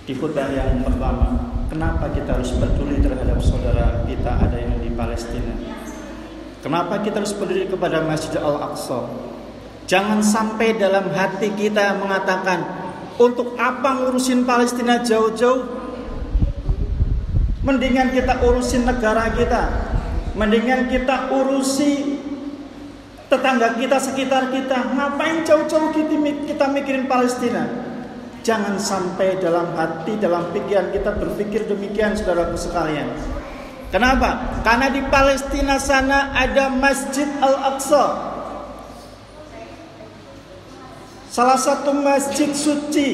di khutbah yang pertama, kenapa kita harus peduli terhadap saudara kita ada yang di Palestina? Kenapa kita harus peduli kepada Masjid Al-Aqsa? Jangan sampai dalam hati kita mengatakan, untuk apa ngurusin Palestina jauh-jauh? Mendingan kita urusin negara kita, mendingan kita urusi tetangga kita, sekitar kita. Ngapain jauh-jauh kita mikirin Palestina? Jangan sampai dalam hati, dalam pikiran kita berpikir demikian, saudaraku sekalian. Kenapa? Karena di Palestina sana ada Masjid Al-Aqsa, salah satu masjid suci,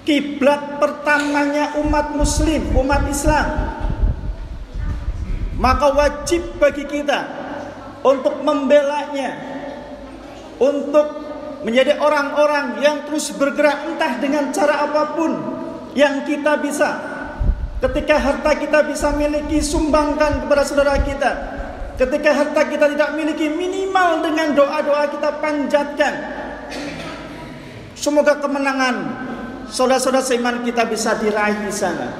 kiblat pertamanya umat muslim, umat Islam. Maka wajib bagi kita untuk membelanya, untuk menjadi orang-orang yang terus bergerak entah dengan cara apapun yang kita bisa. Ketika harta kita bisa miliki, sumbangkan kepada saudara kita. Ketika harta kita tidak miliki, minimal dengan doa-doa kita panjatkan. Semoga kemenangan saudara-saudara seiman kita bisa diraih di sana.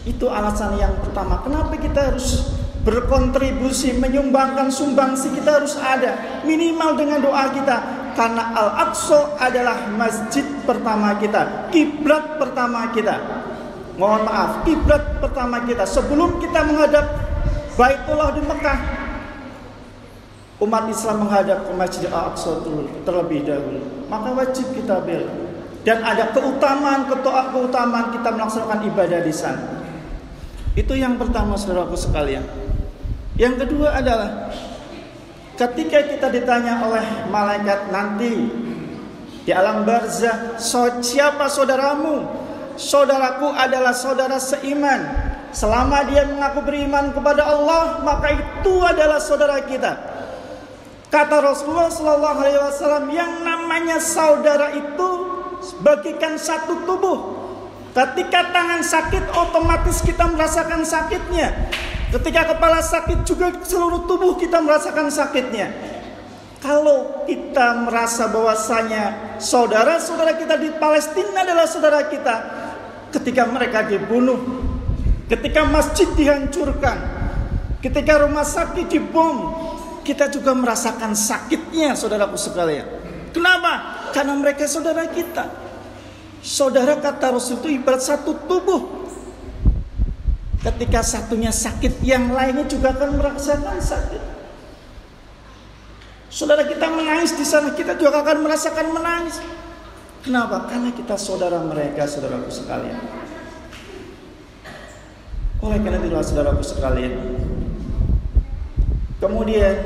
Itu alasan yang pertama. Kenapa kita harus berkontribusi, menyumbangkan sumbangsi kita harus ada. Minimal dengan doa kita. Karena Al-Aqsa adalah masjid pertama kita, kiblat pertama kita. Mohon maaf, kiblat pertama kita. Sebelum kita menghadap Baitullah di Mekah, umat Islam menghadap ke Masjid Al-Aqsa terlebih dahulu. Maka wajib kita bela. Dan ada keutamaan kita melaksanakan ibadah di sana. Itu yang pertama, saudaraku sekalian. Yang kedua adalah ketika kita ditanya oleh malaikat nanti di alam barzah, siapa saudaramu? Saudaraku adalah saudara seiman. Selama dia mengaku beriman kepada Allah, maka itu adalah saudara kita. Kata Rasulullah SAW, yang namanya saudara itu bagikan satu tubuh. Ketika tangan sakit, otomatis kita merasakan sakitnya. Ketika kepala sakit, juga seluruh tubuh kita merasakan sakitnya. Kalau kita merasa bahwasanya saudara-saudara kita di Palestina adalah saudara kita, ketika mereka dibunuh, ketika masjid dihancurkan, ketika rumah sakit dibom, kita juga merasakan sakitnya, saudaraku sekalian. Kenapa? Karena mereka saudara kita. Saudara, kata Rasul, itu ibarat satu tubuh. Ketika satunya sakit, yang lainnya juga akan merasakan sakit. Saudara kita menangis di sana, kita juga akan merasakan menangis. Kenapa? Karena kita saudara mereka, saudaraku sekalian. Oleh karena itulah, saudaraku sekalian, kemudian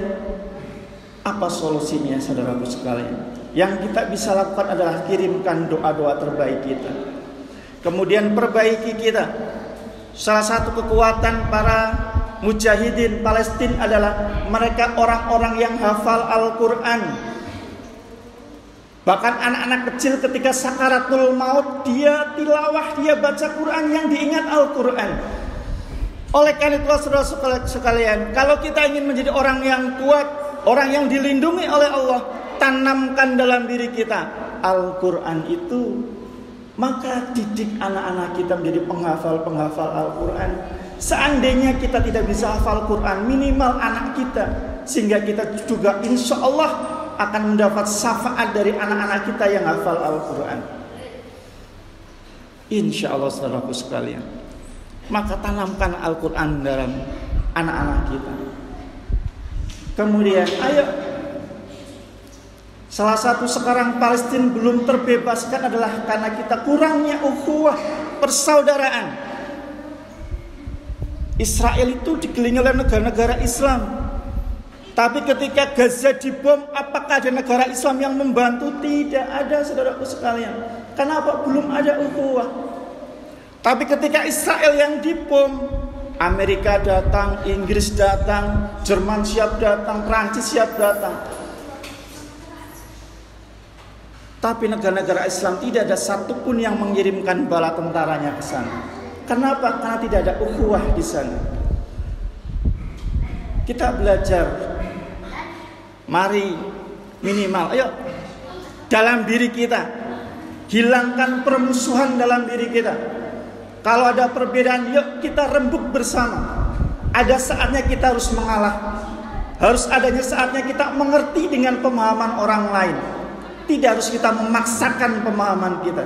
apa solusinya, saudaraku sekalian? Yang kita bisa lakukan adalah kirimkan doa-doa terbaik kita. Kemudian perbaiki kita. Salah satu kekuatan para mujahidin Palestina adalah mereka orang-orang yang hafal Al-Quran. Bahkan anak-anak kecil ketika sakaratul maut, dia tilawah, dia baca Quran yang diingat Al-Quran. Oleh karena itulah, saudara sekalian, kalau kita ingin menjadi orang yang kuat, orang yang dilindungi oleh Allah, tanamkan dalam diri kita Al-Quran itu. Maka didik anak-anak kita menjadi penghafal Al-Quran. Seandainya kita tidak bisa hafal Quran, minimal anak kita, sehingga kita juga insya Allah akan mendapat syafaat dari anak-anak kita yang hafal Al-Quran. Insya Allah, saudaraku sekalian. Maka tanamkan Al-Quran dalam anak-anak kita. Kemudian ayo, salah satu sekarang Palestina belum terbebaskan adalah karena kita kurangnya ukhuwah, persaudaraan. Israel itu dikelilingi oleh negara-negara Islam. Tapi ketika Gaza dibom, apakah ada negara Islam yang membantu? Tidak ada, saudaraku sekalian. Kenapa? Belum ada ukhuwah. Tapi ketika Israel yang dibom, Amerika datang, Inggris datang, Jerman siap datang, Prancis siap datang. Tapi negara-negara Islam tidak ada satupun yang mengirimkan bala tentaranya ke sana. Kenapa? Karena tidak ada ukhuwah di sana. Kita belajar. Mari minimal, ayo dalam diri kita Hilangkan permusuhan dalam diri kita. Kalau ada perbedaan, yuk kita rembuk bersama. Ada saatnya kita harus mengalah. Harus adanya saatnya kita mengerti dengan pemahaman orang lain. Tidak harus kita memaksakan pemahaman kita.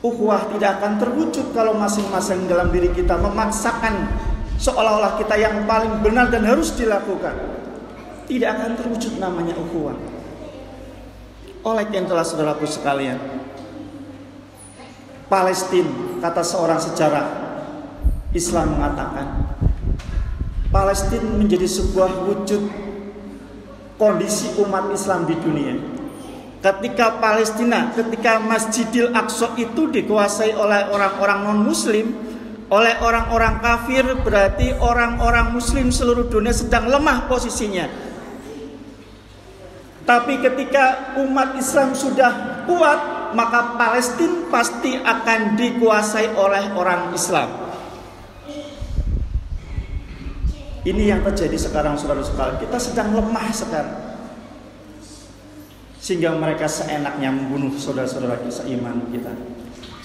Ukhuwah tidak akan terwujud kalau masing-masing dalam diri kita memaksakan seolah-olah kita yang paling benar dan harus dilakukan. Tidak akan terwujud namanya ukhuwah. Oleh karena itulah saudaraku sekalian, Palestina, kata seorang sejarah Islam mengatakan, Palestina menjadi sebuah wujud kondisi umat Islam di dunia. Ketika Masjidil Aqsa itu dikuasai oleh orang-orang non-muslim, oleh orang-orang kafir, berarti orang-orang muslim seluruh dunia sedang lemah posisinya. Tapi ketika umat Islam sudah kuat, maka Palestina pasti akan dikuasai oleh orang Islam. Ini yang terjadi sekarang, saudara-saudara. Kita sedang lemah sekarang, sehingga mereka seenaknya membunuh saudara-saudara seiman kita.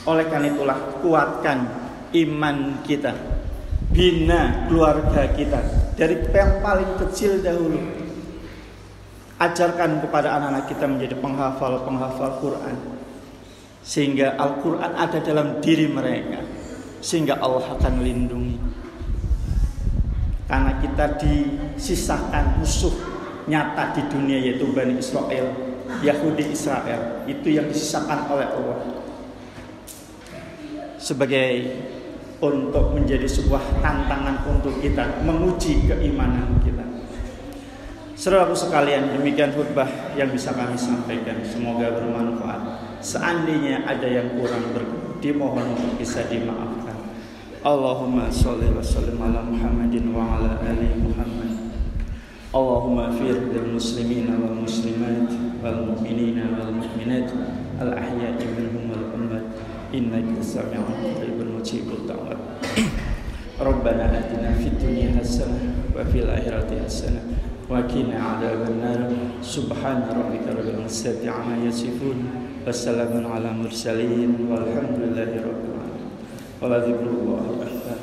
Oleh karena itulah, kuatkan iman kita, bina keluarga kita dari yang paling kecil dahulu. Ajarkan kepada anak-anak kita menjadi penghafal Quran, sehingga Al-Quran ada dalam diri mereka, sehingga Allah akan lindungi. Karena kita disisakan musuh nyata di dunia, yaitu Bani Israel, Yahudi Israel. Itu yang disisakan oleh Allah sebagai untuk menjadi sebuah tantangan untuk kita menguji keimanan kita. Saudaraku sekalian, demikian khutbah yang bisa kami sampaikan. Semoga bermanfaat. Seandainya ada yang kurang dimohon untuk bisa dimaafkan. Allahumma sholli wa sallim ala Muhammadin wa ala ali Muhammad. Allahumma fir lil muslimina wal muslimat wal mu'minina wal mu'minat al ahya'i minhum wal amwat innaka sami'un qaribun mujibud da'wat. Rabbana atina fid dunya hasanah wa fil akhirati hasanah wa qina adzabannar. Subhana rabbika rabbil izzati amma yasifun wa salamun ala mursalin walhamdulillahi rabbil alamin. Wa la dzikrullahi akbar.